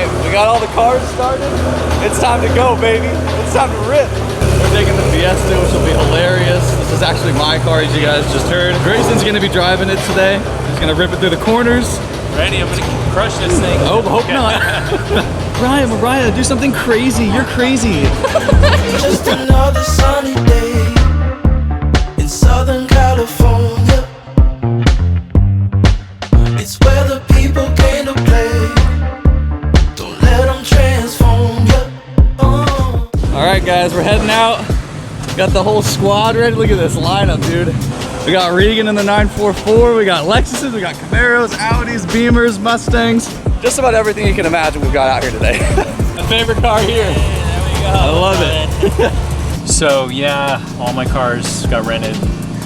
right, we got all the cars started. It's time to go, baby. It's time to rip. We're taking the Fiesta, which will be hilarious. This is actually my car, as you guys just heard. Grayson's gonna be driving it today. He's gonna rip it through the corners. Ready, I'm gonna crush this thing. Oh, hope not. Mariah, do something crazy. You're crazy. Just another sunny day in Southern California. It's where the people came to play. Don't let them transform you. All right, guys, we're heading out. Got the whole squad ready. Look at this lineup, dude. We got Regan in the 944. We got Lexuses. We got Camaros, Audis, Beamers, Mustangs. Just about everything you can imagine we've got out here today. My favorite car here. There we go. I love it. So yeah, all my cars got rented,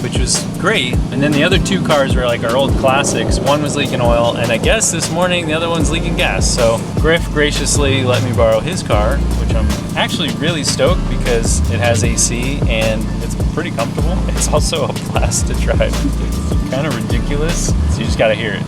which was great. And then the other two cars were like our old classics. One was leaking oil, and I guess this morning the other one's leaking gas. So Griff graciously let me borrow his car, which I'm actually really stoked because it has AC and it's pretty comfortable. It's also a blast to drive. It's kind of ridiculous, so you just gotta hear it.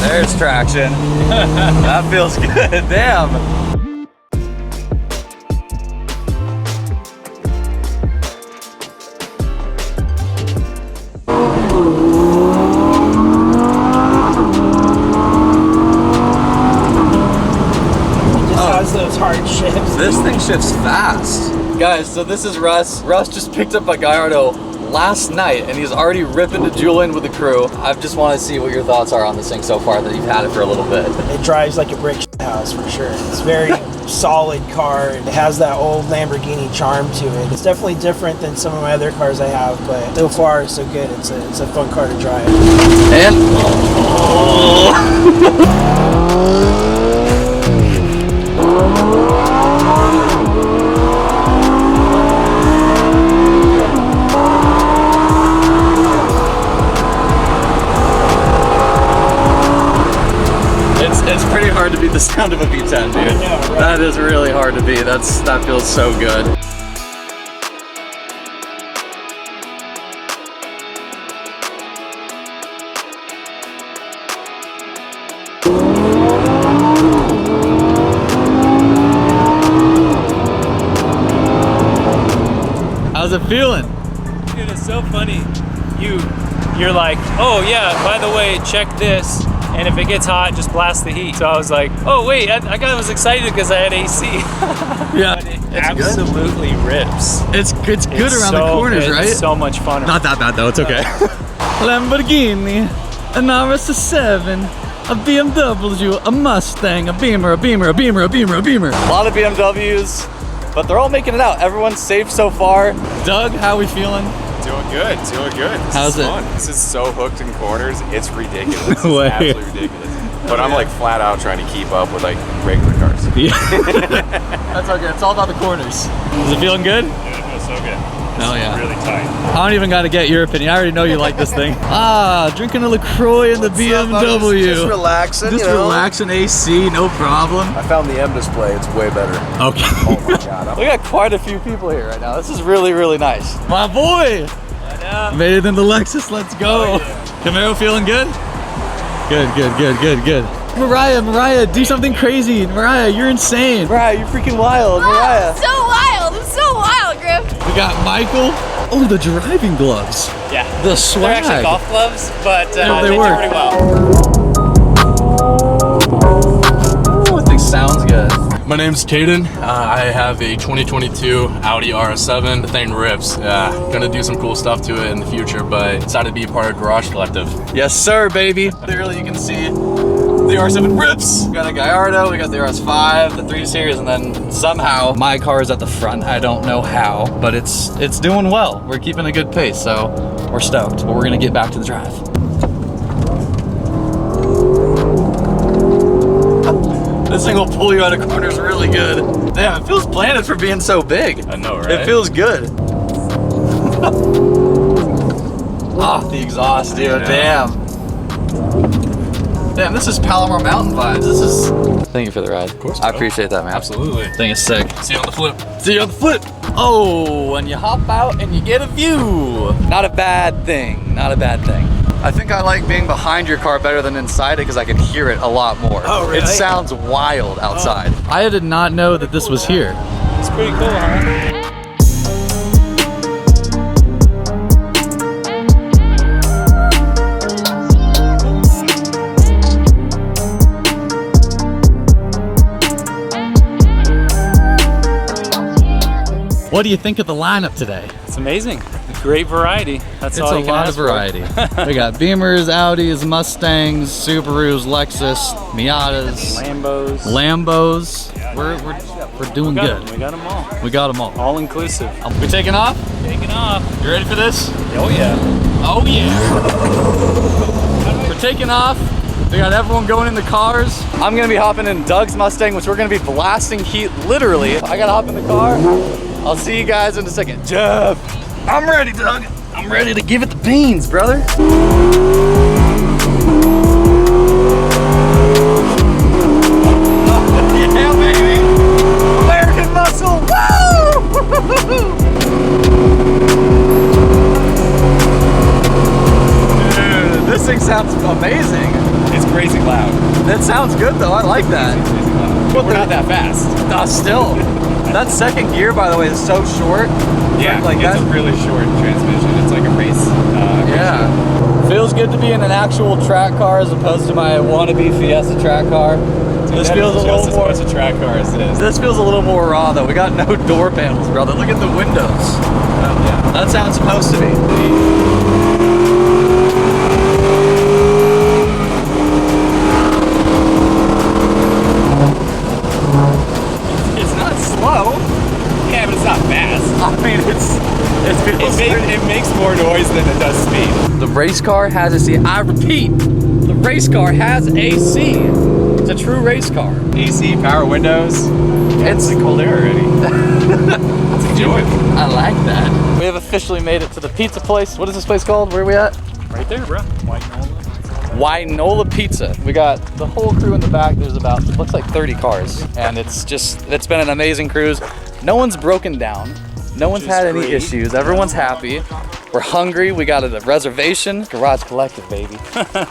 There's traction. That feels good. Damn. Those hard shifts. This thing shifts fast. Guys, so this is Russ. Russ just picked up a Gallardo last night and he's already ripping to Julian with the crew. I just want to see what your thoughts are on this thing so far that you've had it for a little bit. It drives like a brick house for sure. It's a very solid car. It has that old Lamborghini charm to it. It's definitely different than some of my other cars I have, but so far so good. It's a fun car to drive. And it's pretty hard to beat the sound of a V10, dude. I know, right? That is really hard to beat. That feels so good. How's it feeling? Dude, it's so funny. You're like, oh yeah, by the way, check this. And if it gets hot, just blast the heat. So I was like, oh wait, I was excited because I had AC. Yeah, but it absolutely rips. It's good around the corners, right? It's so much fun. Not that bad though, it's okay. Lamborghini, an RS7, a BMW, a Mustang, a Beamer, a Beamer, a Beamer, a Beamer, a Beamer. A lot of BMWs, but they're all making it out. Everyone's safe so far. Doug, how are we feeling? Doing good, doing good. How's it? Fun. This is so hooked in corners, it's ridiculous. No way. It's absolutely ridiculous. But I'm like flat out trying to keep up with like regular cars. Yeah. That's all good. It's all about the corners. Is it feeling good? Yeah, it feels so good. Oh yeah. Really tight. I don't even got to get your opinion. I already know you like this thing. Drinking a LaCroix in the BMW. Just relaxing, Just you know? relaxing AC, no problem. I found the M display. It's way better. Okay. Oh my God. We got quite a few people here right now. This is really, really nice. My boy. Made it in the Lexus. Let's go. Camaro feeling good? Good. Mariah, do something crazy. Mariah, you're insane. Mariah, you're freaking wild. Mariah. I'm so wild, Griff. We got Michael. Oh, the driving gloves. Yeah. The swag. They're actually golf gloves, but they they do work pretty well. Ooh, I think sounds good. My name's Caden. I have a 2022 Audi RS7. The thing rips. Gonna do some cool stuff to it in the future, but decided to be part of Garage Collective. Yes, sir, baby. Clearly you can see the R7 rips. We got a Gallardo, we got the RS5, the 3 Series, and then somehow my car is at the front. I don't know how, but it's doing well. We're keeping a good pace, so we're stoked. But we're gonna get back to the drive. This thing will pull you out of corners really good. Damn, it feels planted for being so big. I know, right? It feels good. The exhaust, dude, damn. Damn, this is Palomar Mountain vibes. This is... Thank you for the ride. Of course, I bro. appreciate that, man. Absolutely. Thing is sick. See you on the flip. See you on the flip. Oh, and you hop out and you get a view. Not a bad thing, not a bad thing. I think I like being behind your car better than inside it because I can hear it a lot more. Oh, really? It sounds wild outside. I did not know that this was here. It's pretty cool, huh? What do you think of the lineup today? It's amazing. Great variety. That's It's all a you can lot ask of for. variety. We got Beamers, Audis, Mustangs, Subarus, Lexus, Miatas, Lambos. Lambos. We're doing good. We got them all. We got them all. All inclusive. We taking off? Taking off. You ready for this? Oh yeah. Oh yeah. We're taking off. We got everyone going in the cars. I'm gonna be hopping in Doug's Mustang, which we're gonna be blasting heat literally. I gotta hop in the car. I'll see you guys in a second. Jeff, I'm ready, Doug. I'm ready to give it the beans, brother. Yeah, baby. American muscle. Woo! Dude, this thing sounds amazing. It's crazy loud. That sounds good though. I like that. But we're not that fast. Still. That second gear, by the way, is so short. Yeah, like it's that. a really short transmission. It's like a race. Yeah. Feels good to be in an actual track car as opposed to my wannabe Fiesta track car. This feels a little as more. much a track car as this. This feels a little more raw though. We got no door panels, brother. Look at the windows. Yeah. That's how it's supposed to be. It's not slow. Yeah, but it's not fast. I mean, It makes more noise than it does speed. The race car has AC. I repeat, the race car has AC. It's a true race car. AC, power windows. It's like cold air already. Let's enjoy it. I like that. We have officially made it to the pizza place. What is this place called? Where are we at? Right there, bro. Wainola Pizza. We got the whole crew in the back. There's about, looks like 30 cars. And it's been an amazing cruise. No one's broken down. No one's had any issues. Everyone's happy. We're hungry. We got a reservation. Garage Collective, baby.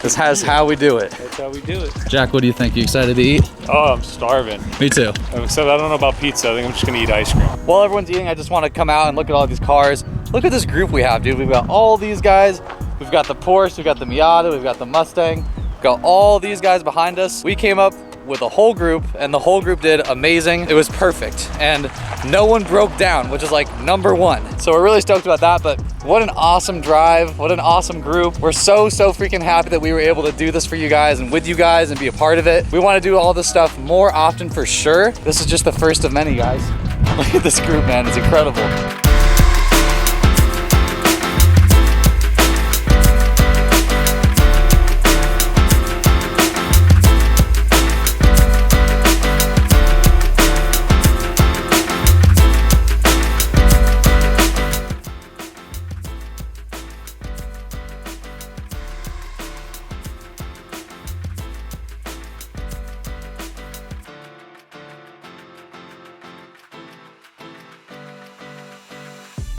This is how we do it. That's how we do it. Jack, what do you think? You excited to eat? Oh, I'm starving. Me too. Except I don't know about pizza. I think I'm just gonna eat ice cream. While everyone's eating, I just want to come out and look at all these cars. Look at this group we have, dude. We've got all these guys. We've got the Porsche, we've got the Miata, we've got the Mustang. We've got all these guys behind us. We came up with a whole group and the whole group did amazing. It was perfect. And no one broke down, which is like #1. So we're really stoked about that, but what an awesome drive. What an awesome group. We're so freaking happy that we were able to do this for you guys and with you guys and be a part of it. We want to do all this stuff more often for sure. This is just the first of many, guys. Look at this group, man. It's incredible.